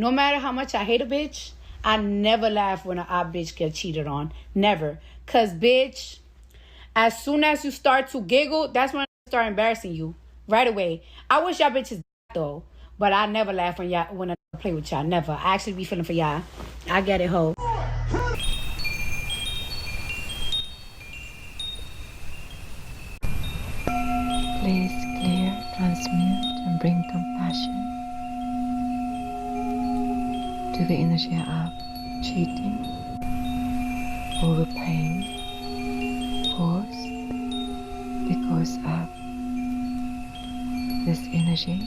no matter how much I hate a bitch, I never laugh when a op bitch gets cheated on. Never. Because, bitch, as soon as you start to giggle, that's when I start embarrassing you. Right away. I wish y'all bitches though. But I never laugh when I play with y'all. Never. I actually be feeling for y'all. I get it, ho. Please clear, transmute, and bring compassion to the energy of cheating, overpaying, caused because of this energy.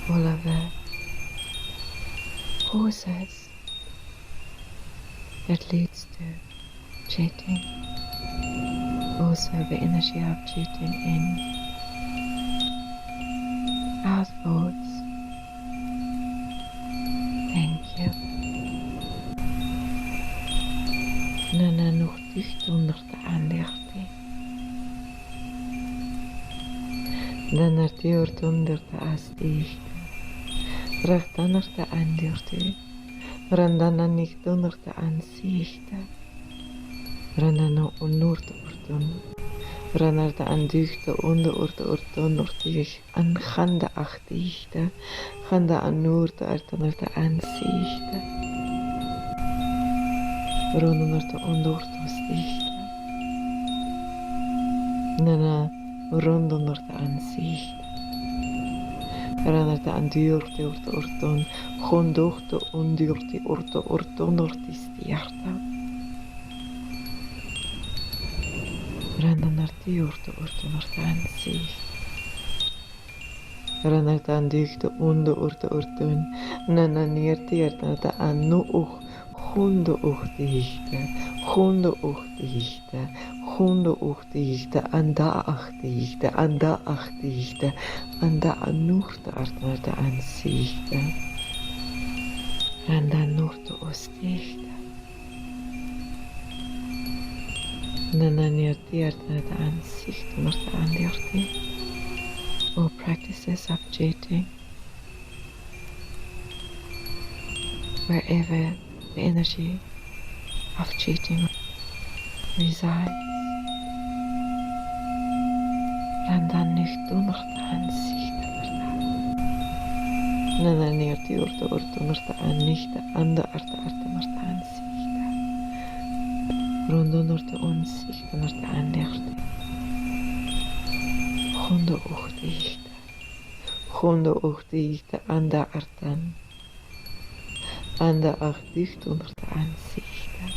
All of the causes that leads to cheating. Also the energy of cheating in our thoughts. Thank you. Nana nog dicht onder de aandacht. Dan er duurt onder de aandacht. Recht dan er de aandacht. Randana niet onder de aanzicht. Randana onder de ordon. Ranar de aandacht onder ordon. An ganda achtichte. Ganda aan noord onder de aanzicht. Rondonder de ondertoesticht. Nana rondonder de aanzicht. Ranar de aanduurt de ordon. Gondocht de onduurt de ordon stierte. Ranar de ordon de aanzicht. Ranar de aanduurt de ordon. Nana neer de aan no oog. Gonde oogdichte, gonde oogdichte, gonde oogdichte, anda achtichte, anda achtichte, anda anoorte naar de aanzichte, anda noorte oostichte, nana neerteert naar de aanzichte, naar de aandeerte. All practices of cheating, wherever the energy of cheating resides. En dan nicht onder de aanzicht. En dan neert die orte onder de aanzicht. En de arte onder de aanzicht. Rondom de onzicht onder de aandacht. Gonde oogdichte. Gonde oogdichte aan de arten. Aan de acht onder de aanzichten.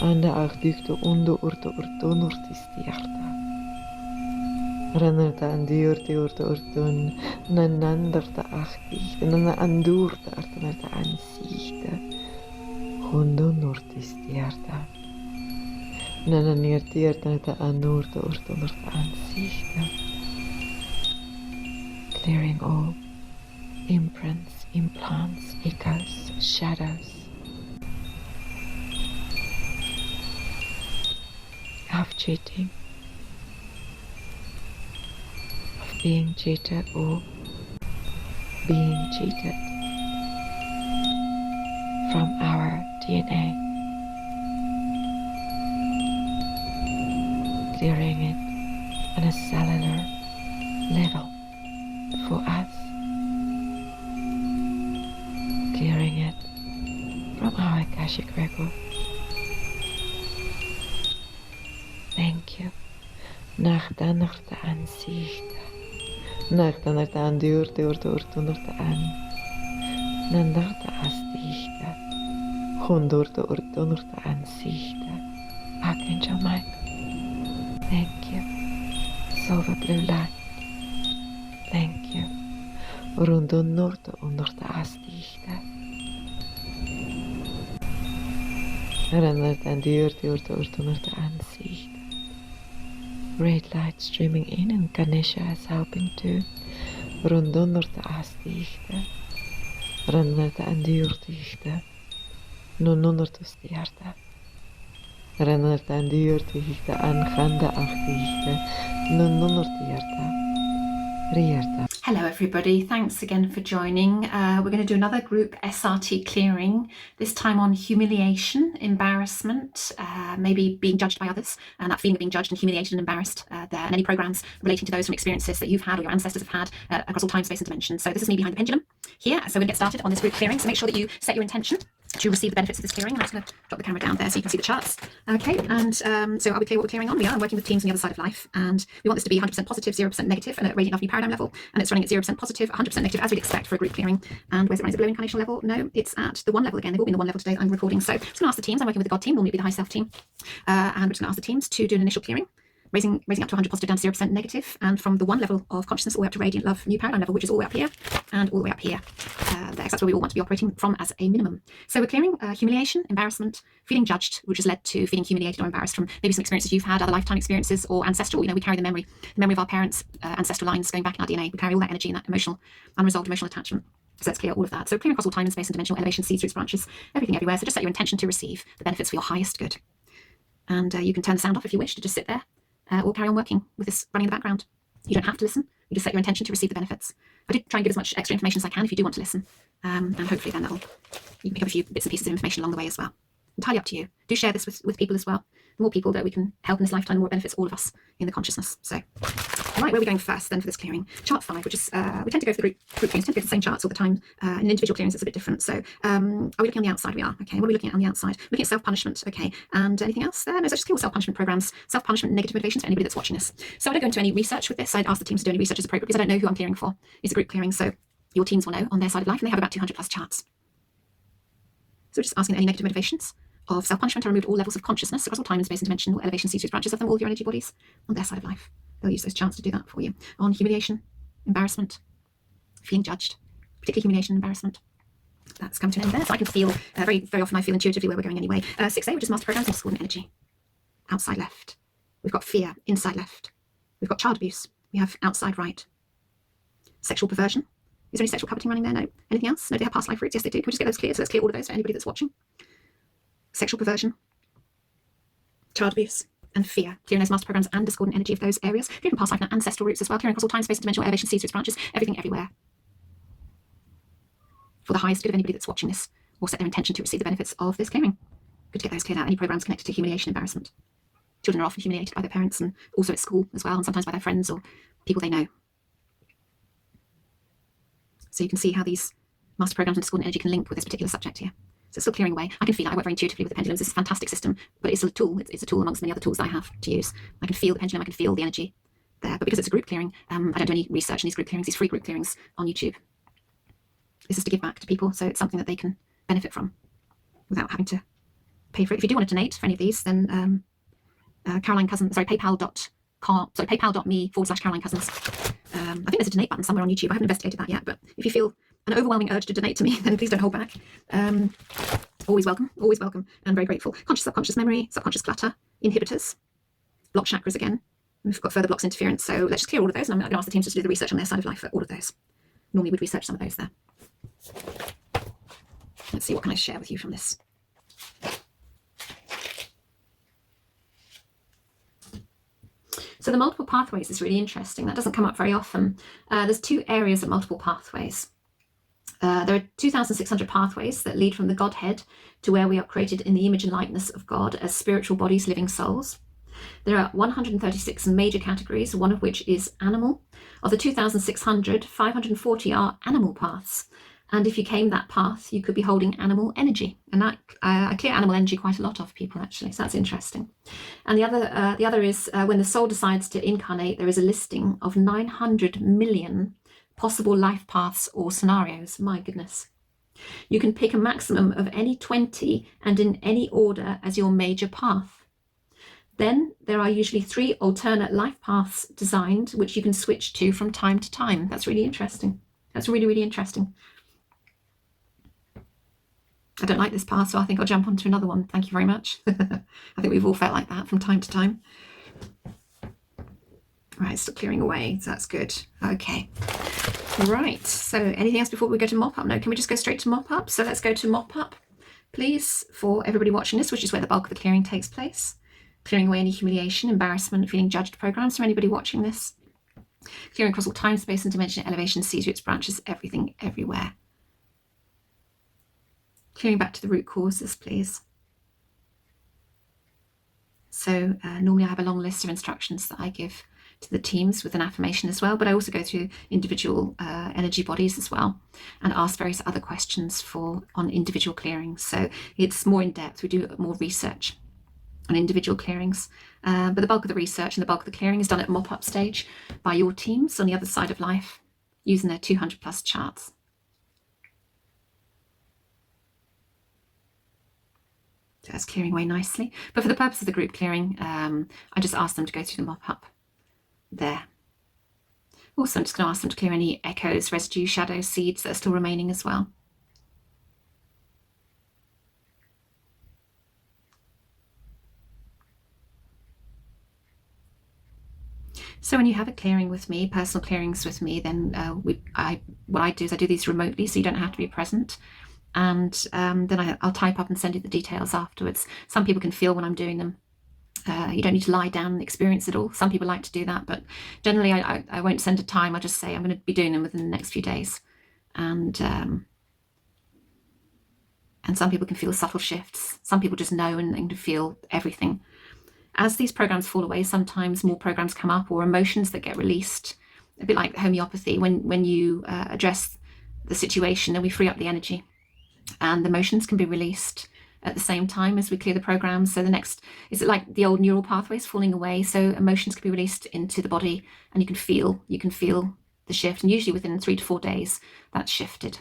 Aan de acht onder de stierte. Renner de aanduur de orton. Nanander de acht en aanduur de arten naar de aanzichten. Onder de stierte. Nananeer de arten naar de aanduur de orton onder de aanzichten. Clearing all imprints, implants, echoes, shadows of cheating, of being cheated or being cheated from our DNA, clearing it on a cellular level for us. Clearing it from our Akashic record. Thank you. Nacht naar de aanzicht. Nacht naar de aanduur, onder de aan. Naar de aanzicht. Gondor de onder de aanzicht. Archangel Michael. Thank you. Silver blue light. Thank you. Rondom noord onder de aanzicht. Herinnert aan duurt onder de aanzicht. Red light streaming in and Ganesha is helping too. Rondom de aanzicht. Herinnert aan duurt non onder de stierte. Herinnert aan duurt aan gande achticht. Non onder de stierte. Rieta. Hello everybody, thanks again for joining. We're going to do another group SRT clearing, this time on humiliation, embarrassment, maybe being judged by others, and that feeling of being judged and humiliated and embarrassed there, and any programs relating to those from experiences that you've had or your ancestors have had across all time, space and dimension. So this is me behind the pendulum here, so we're going to get started on this group clearing, so make sure that you set your intention to receive the benefits of this clearing. I'm just going to drop the camera down there so you can see the charts. Okay, and so are we clear what we're clearing on? We are. I'm working with teams on the other side of life, and we want this to be 100% positive, 0% negative, and at radiant love new paradigm level, and it's running at 0% positive, 100% negative, as we'd expect for a group clearing. And where's it running? Is it below incarnation level? No, it's at the 1 level again. They've all been the 1 level today that I'm recording. So I'm just going to ask the teams. I'm working with the God team, normally it'd be the high self team, and we're just going to ask the teams to do an initial clearing. Raising up to 100 positive down to 0% negative, and from the 1 level of consciousness all the way up to radiant love new paradigm level, which is all the way up here and all the way up here. There, that's where we all want to be operating from as a minimum. So we're clearing humiliation, embarrassment, feeling judged, which has led to feeling humiliated or embarrassed from maybe some experiences you've had, other lifetime experiences, or ancestral. You know, we carry the memory of our parents, ancestral lines going back in our DNA. We carry all that energy and that emotional, unresolved emotional attachment. So let's clear all of that. So clearing across all time and space and dimensional elevation, seeds, roots, branches, everything everywhere. So just set your intention to receive the benefits for your highest good. And you can turn the sound off if you wish to just sit there. Or carry on working with this running in the background. You don't have to listen. You just set your intention to receive the benefits. I did try and give as much extra information as I can if you do want to listen. And hopefully then you can pick up a few bits and pieces of information along the way as well. Entirely up to you. Do share this with people as well. The more people that we can help in this lifetime, the more it benefits all of us in the consciousness. So, right, where are we going first then for this clearing? Chart 5, which is, we tend to go for the group clearings, tend to go for the same charts all the time. In individual clearings, it's a bit different. So, are we looking on the outside? We are. Okay, what are we looking at on the outside? We're looking at self-punishment. Okay, and anything else there? No, so just clear all self-punishment programs, self-punishment, negative motivations for anybody that's watching this. So I don't go into any research with this. I'd ask the teams to do any research as appropriate because I don't know who I'm clearing for. It's a group clearing, so your teams will know on their side of life, and they have about 200 plus charts. So we're just asking any negative motivations of self-punishment are removed all levels of consciousness across all time and space and dimension, all elevation, seeds, branches of them, all of your energy bodies on their side of life. They'll use those charts to do that for you. On humiliation, embarrassment, feeling judged, particularly humiliation, embarrassment. That's come to an end there. So I can feel, very often I feel intuitively where we're going anyway. 6A, which is master programs and discordant energy. Outside left. We've got fear, inside left. We've got child abuse. We have outside right. Sexual perversion. Is there any sexual coveting running there? No. Anything else? No, they have past life roots. Yes, they do. Can we just get those clear? So let's clear all of those for anybody that's watching. Sexual perversion, child abuse, and fear. Clearing those master programs and discordant energy of those areas. Clearing past life and ancestral roots as well. Clearing across all time, space, dimensional elevation, seeds, roots, branches, everything, everywhere. For the highest good of anybody that's watching this, or set their intention to receive the benefits of this clearing. Good to get those cleared out. Any programs connected to humiliation, embarrassment. Children are often humiliated by their parents and also at school as well, and sometimes by their friends or people they know. So you can see how these master programs and discordant energy can link with this particular subject here. So it's still clearing away. I can feel it. I work very intuitively with the pendulums. This is a fantastic system, but it's a tool. It's a tool amongst many other tools that I have to use. I can feel the pendulum. I can feel the energy there. But because it's a group clearing, I don't do any research in these group clearings, these free group clearings on YouTube. This is to give back to people, so it's something that they can benefit from without having to pay for it. If you do want to donate for any of these, then paypal.me/Caroline Cousins. I think there's a donate button somewhere on YouTube. I haven't investigated that yet, but if you feel an overwhelming urge to donate to me, then please don't hold back. Always welcome, and very grateful. Conscious, subconscious memory, subconscious clutter, inhibitors, block chakras again. We've got further blocks interference, so let's just clear all of those, and I'm going to ask the teams to do the research on their side of life for all of those. Normally we'd research some of those there. Let's see, what can I share with you from this? So the multiple pathways is really interesting. That doesn't come up very often. There's 2 areas of multiple pathways. There are 2,600 pathways that lead from the Godhead to where we are created in the image and likeness of God as spiritual bodies, living souls. There are 136 major categories, one of which is animal. Of the 2,600, 540 are animal paths. And if you came that path, you could be holding animal energy. And that I clear animal energy quite a lot of people, actually. So that's interesting. And the other is when the soul decides to incarnate, there is a listing of 900 million possible life paths or scenarios. My goodness. You can pick a maximum of any 20 and in any order as your major path. Then there are usually 3 alternate life paths designed, which you can switch to from time to time. That's really interesting. That's really, really interesting. I don't like this path, so I think I'll jump onto another one. Thank you very much. I think we've all felt like that from time to time. Right, still clearing away, so that's good. Okay. Right, so anything else before we go to mop up? No, can we just go straight to mop up? So let's go to mop up, please, for everybody watching this, which is where the bulk of the clearing takes place. Clearing away any humiliation, embarrassment, feeling judged programs for anybody watching this. Clearing across all time, space and dimension, elevation, seeds, roots, branches, everything, everywhere. Clearing back to the root causes, please. So normally I have a long list of instructions that I give to the teams with an affirmation as well, but I also go through individual energy bodies as well and ask various other questions on individual clearings. So it's more in depth. We do more research on individual clearings, but the bulk of the research and the bulk of the clearing is done at mop-up stage by your teams on the other side of life using their 200 plus charts. So that's clearing away nicely. But for the purpose of the group clearing, I just ask them to go through the mop-up there. Also, I'm just going to ask them to clear any echoes, residue, shadows, seeds that are still remaining as well. So when you have a clearing with me, personal clearings with me, then what I do is I do these remotely, so you don't have to be present. And then I'll type up and send you the details afterwards. Some people can feel when I'm doing them. You don't need to lie down and experience it all. Some people like to do that, but generally I won't send a time. I'll just say I'm going to be doing them within the next few days. And some people can feel subtle shifts. Some people just know and feel everything. As these programs fall away, sometimes more programs come up or emotions that get released, a bit like homeopathy. When you address the situation, then we free up the energy and the emotions can be released at the same time as we clear the programs. So the next, is it like the old neural pathways falling away? So emotions can be released into the body and you can feel the shift. And usually within 3 to 4 days, that's shifted.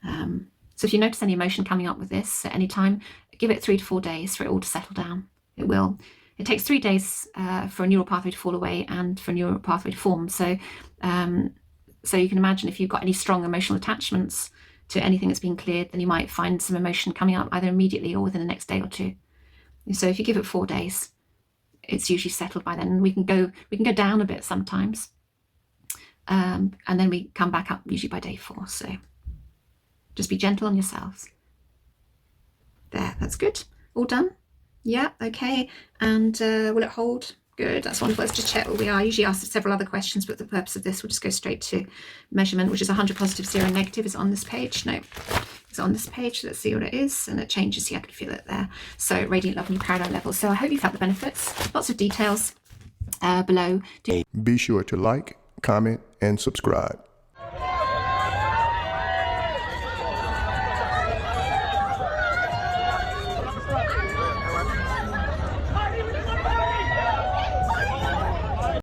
So if you notice any emotion coming up with this at any time, give it 3 to 4 days for it all to settle down. It will. It takes 3 days for a neural pathway to fall away and for a neural pathway to form. So, so you can imagine if you've got any strong emotional attachments to anything that's been cleared, then you might find some emotion coming up either immediately or within the next day or 2. So if you give it 4 days, it's usually settled by then. We can go down a bit sometimes, and then we come back up usually by day 4. So just be gentle on yourselves. There, that's good. All done? Yeah, okay. And will it hold? Good, that's wonderful. Let's just check where we are. I usually ask several other questions, but the purpose of this, we'll just go straight to measurement, which is 100 positive, 0 negative. Is it on this page? No, it's on this page. Let's see what it is. And it changes. See, I can feel it there. So radiant love and parallel level. So I hope you felt the benefits. Lots of details below. Be sure to like, comment, and subscribe.